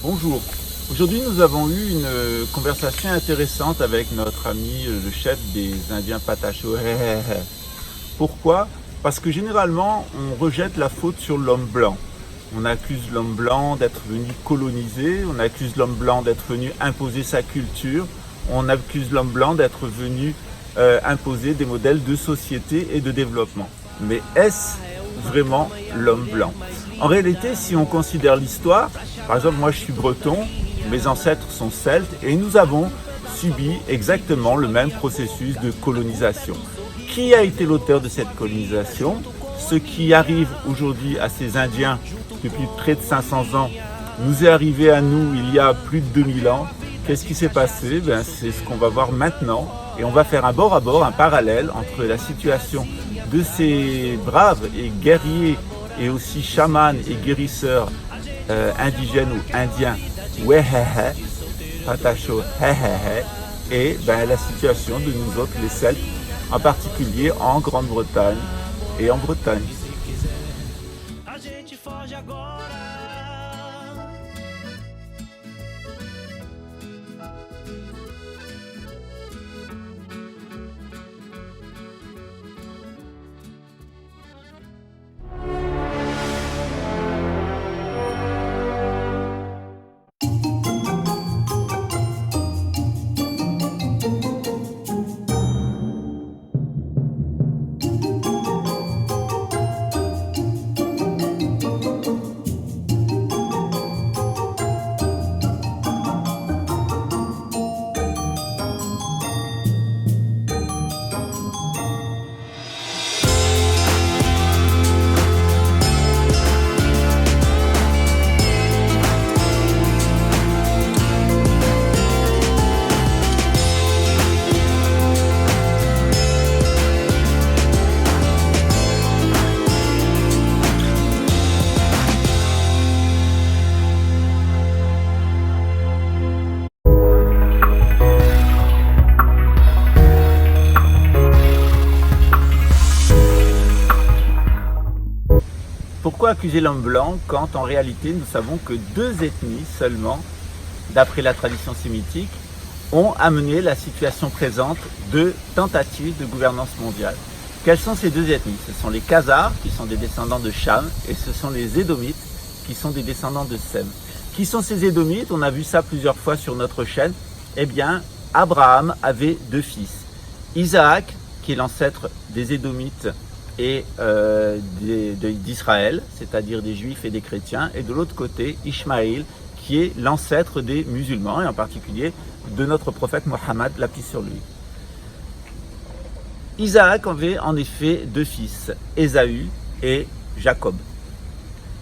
Bonjour. Aujourd'hui, nous avons eu une conversation intéressante avec notre ami, le chef des Indiens Patacho. Pourquoi? Parce que généralement, on rejette la faute sur l'homme blanc. On accuse l'homme blanc d'être venu coloniser, on accuse l'homme blanc d'être venu imposer sa culture, on accuse l'homme blanc d'être venu imposer des modèles de société et de développement. Mais est-ce vraiment l'homme blanc? En réalité, si on considère l'histoire, par exemple, moi je suis breton, mes ancêtres sont celtes et nous avons subi exactement le même processus de colonisation. Qui a été l'auteur de cette colonisation? Ce qui arrive aujourd'hui à ces Indiens depuis près de 500 ans nous est arrivé à nous il y a plus de 2000 ans. Qu'est-ce qui s'est passé? C'est ce qu'on va voir maintenant et on va faire un bord à bord, un parallèle entre la situation de ces braves et guerriers et aussi chamans et guérisseurs indigènes ou indiens Patacho, et la situation de nous autres les Celtes, en particulier en Grande-Bretagne et en Bretagne. Pourquoi accuser l'homme blanc quand en réalité nous savons que deux ethnies seulement, d'après la tradition sémitique, ont amené la situation présente de tentatives de gouvernance mondiale? Quelles sont ces deux ethnies? Ce sont les Khazars, qui sont des descendants de Cham, et ce sont les Édomites, qui sont des descendants de Sem. Qui sont ces Édomites? On a vu ça plusieurs fois sur notre chaîne. Eh bien, Abraham avait deux fils. Isaac, qui est l'ancêtre des Édomites, et d'Israël, c'est-à-dire des Juifs et des chrétiens, et de l'autre côté, Ishmaël, qui est l'ancêtre des musulmans, et en particulier de notre prophète Mohammed, la paix sur lui. Isaac avait en effet deux fils, Ésaü et Jacob.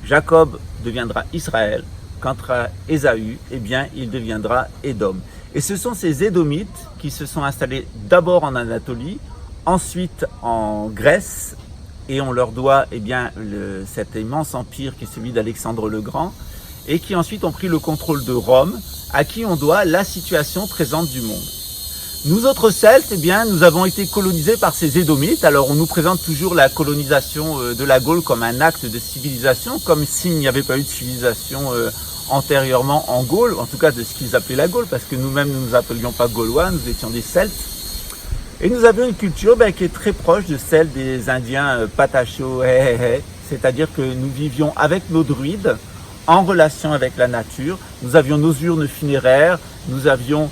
Jacob deviendra Israël, quant à Ésaü, eh bien, il deviendra Édom. Et ce sont ces Édomites qui se sont installés d'abord en Anatolie, ensuite en Grèce, et on leur doit cet immense empire qui est celui d'Alexandre le Grand, et qui ensuite ont pris le contrôle de Rome, à qui on doit la situation présente du monde. Nous autres Celtes, eh bien, nous avons été colonisés par ces Édomites. Alors on nous présente toujours la colonisation de la Gaule comme un acte de civilisation, comme s'il n'y avait pas eu de civilisation antérieurement en Gaule, en tout cas de ce qu'ils appelaient la Gaule, parce que nous-mêmes nous ne nous appelions pas Gaulois, nous étions des Celtes. Et nous avions une culture qui est très proche de celle des Indiens Patacho, c'est-à-dire que nous vivions avec nos druides en relation avec la nature. Nous avions nos urnes funéraires, nous avions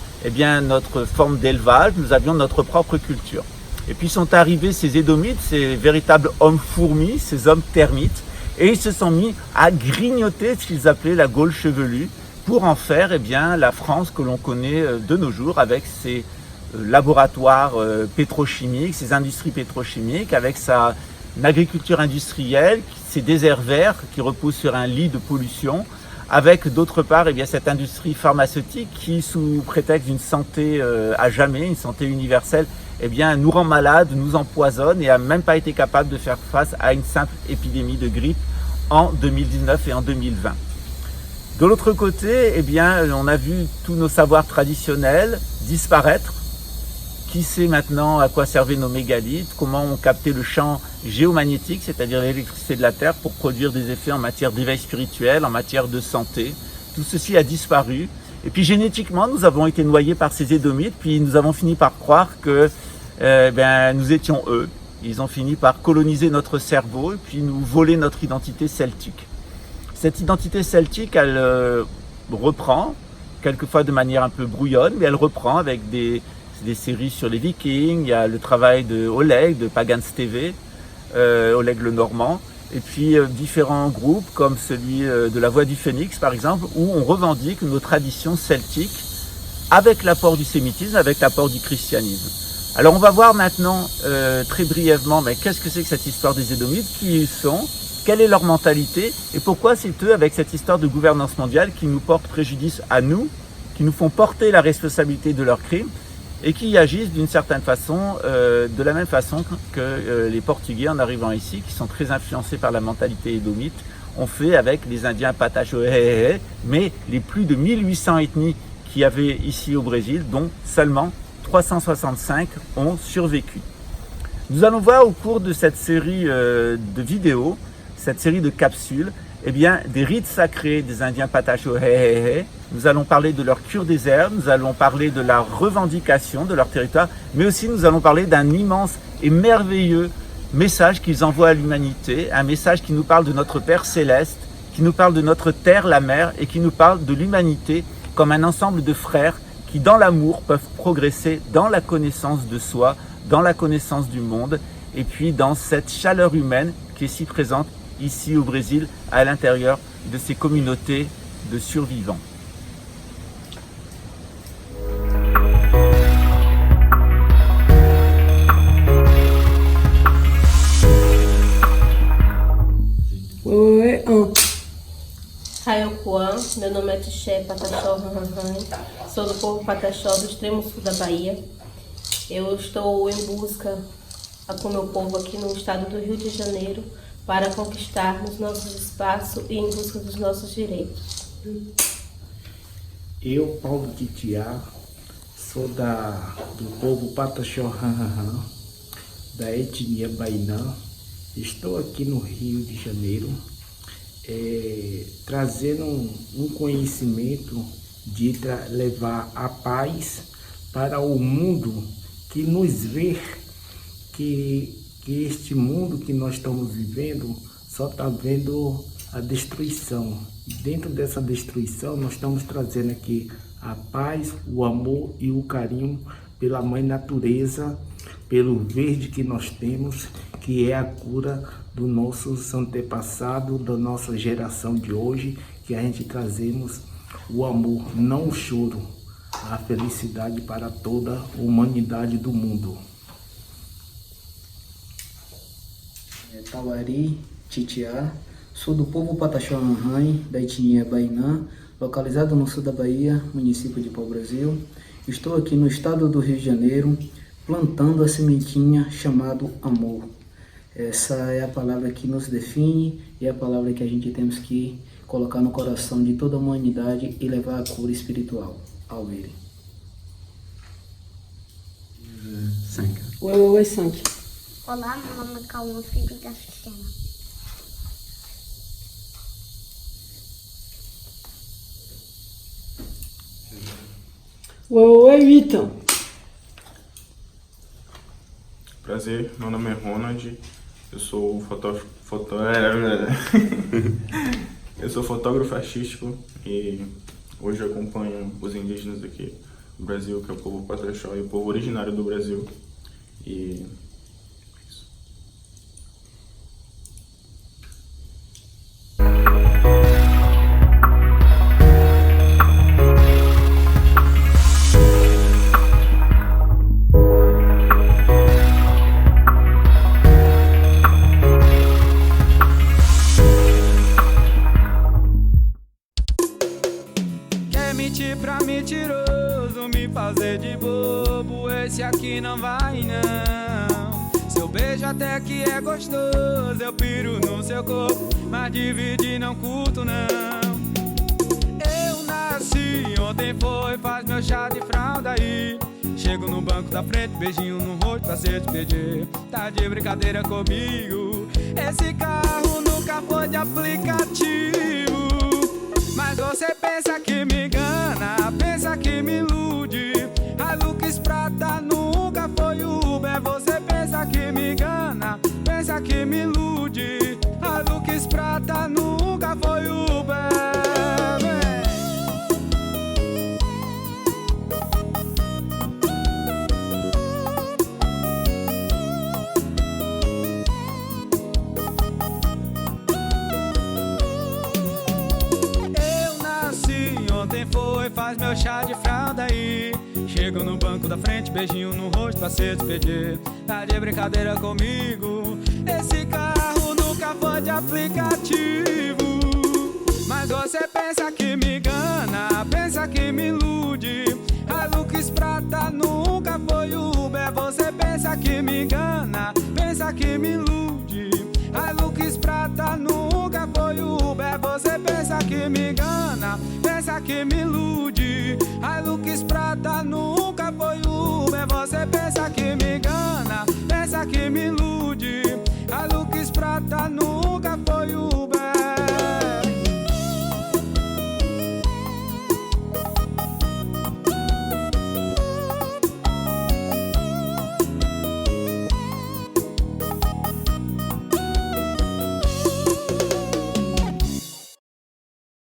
notre forme d'élevage, nous avions notre propre culture. Et puis sont arrivés ces Édomites, ces véritables hommes fourmis, ces hommes termites, et ils se sont mis à grignoter ce qu'ils appelaient la Gaule chevelue pour en faire la France que l'on connaît de nos jours avec ses laboratoires pétrochimiques, ces industries pétrochimiques, avec sa agriculture industrielle, ces déserts verts qui reposent sur un lit de pollution, avec d'autre part cette industrie pharmaceutique qui, sous prétexte d'une santé à jamais, une santé universelle, nous rend malades, nous empoisonne et n'a même pas été capable de faire face à une simple épidémie de grippe en 2019 et en 2020. De l'autre côté, on a vu tous nos savoirs traditionnels disparaître. Qui sait maintenant à quoi servaient nos mégalithes, comment on captait le champ géomagnétique, c'est-à-dire l'électricité de la Terre, pour produire des effets en matière d'éveil spirituel, en matière de santé. tout ceci a disparu. Et puis génétiquement, nous avons été noyés par ces Édomites, puis nous avons fini par croire que nous étions eux. Ils ont fini par coloniser notre cerveau et puis nous voler notre identité celtique. Cette identité celtique, elle reprend, quelquefois de manière un peu brouillonne, mais elle reprend avec des séries sur les Vikings. Il y a le travail de Oleg, de Pagans TV, Oleg le Normand, et puis différents groupes comme celui de la Voix du Phénix par exemple, où on revendique nos traditions celtiques avec l'apport du sémitisme, avec l'apport du christianisme. Alors on va voir maintenant très brièvement, mais qu'est-ce que c'est que cette histoire des Édomites, qui ils sont, quelle est leur mentalité et pourquoi c'est eux avec cette histoire de gouvernance mondiale qui nous portent préjudice à nous, qui nous font porter la responsabilité de leurs crimes et qui agissent d'une certaine façon, de la même façon que les Portugais en arrivant ici, qui sont très influencés par la mentalité édomite, ont fait avec les Indiens Patachohehe, mais les plus de 1800 ethnies qu'il y avait ici au Brésil, dont seulement 365 ont survécu. Nous allons voir au cours de cette série de vidéos, cette série de capsules, des rites sacrés des Indiens Patachohehe. Nous allons parler de leur cure des herbes, nous allons parler de la revendication de leur territoire, mais aussi nous allons parler d'un immense et merveilleux message qu'ils envoient à l'humanité, un message qui nous parle de notre Père Céleste, qui nous parle de notre terre, la mer, et qui nous parle de l'humanité comme un ensemble de frères qui, dans l'amour, peuvent progresser dans la connaissance de soi, dans la connaissance du monde, et puis dans cette chaleur humaine qui est si présente ici au Brésil, à l'intérieur de ces communautés de survivants. Raiocuã, meu nome é Tixé Pataxó Ranranran, sou do povo Pataxó do extremo sul da Bahia. Eu estou em busca com meu povo aqui no estado do Rio de Janeiro para conquistarmos nossos espaços e em busca dos nossos direitos. Eu, Paulo Titiá, sou do povo Pataxó Ranranran, da etnia Bainã. Estou aqui no Rio de Janeiro, trazendo um conhecimento de levar a paz para o mundo que nos vê que este mundo que nós estamos vivendo só está vendo a destruição. Dentro dessa destruição nós estamos trazendo aqui a paz, o amor e o carinho pela Mãe Natureza, pelo verde que nós temos, que é a cura do nossos antepassados, da nossa geração de hoje, que a gente trazemos o amor, não o choro, a felicidade para toda a humanidade do mundo. Tawari Titiá, sou do povo Pataxó Ranranhan, da etnia Bainã, localizado no sul da Bahia, município de Pau-Brasil. Estou aqui no estado do Rio de Janeiro, plantando a sementinha chamado amor. Essa é a palavra que nos define e é a palavra que a gente temos que colocar no coração de toda a humanidade e levar a cura espiritual ao ele. 5. Ouais, 5. Olá, meu nome é Cauã, filho da Sistema. Ouais, 8. Prazer, meu nome é Ronald, eu sou eu sou fotógrafo artístico e hoje eu acompanho os indígenas aqui do Brasil, que é o povo Pataxó e o povo originário do Brasil. E pra mentiroso, me fazer de bobo, esse aqui não vai não. Seu beijo até que é gostoso, eu piro no seu corpo, mas dividir não curto não. Eu nasci, ontem foi, faz meu chá de fralda aí. Chego no banco da frente, beijinho no rosto pra se despedir. Tá de brincadeira comigo, esse carro nunca foi de aplicativo. Mas você pensa que me engana, pensa que me ilude. Hilux prata nunca foi Uber. Você pensa que me engana, pensa que me ilude. Hilux prata nunca foi Uber. Ontem foi, faz meu chá de fralda aí. Chego no banco da frente, beijinho no rosto pra se despedir. Tá de brincadeira comigo, esse carro nunca foi de aplicativo. Mas você pensa que me engana, pensa que me ilude. Hilux prata nunca foi Uber. Você pensa que me engana, pensa que me ilude. Hilux prata nunca foi Uber. Você pensa que me engana, pensa que me ilude. Hilux prata nunca foi Uber. Você pensa que me engana, pensa que me ilude. Hilux prata nunca foi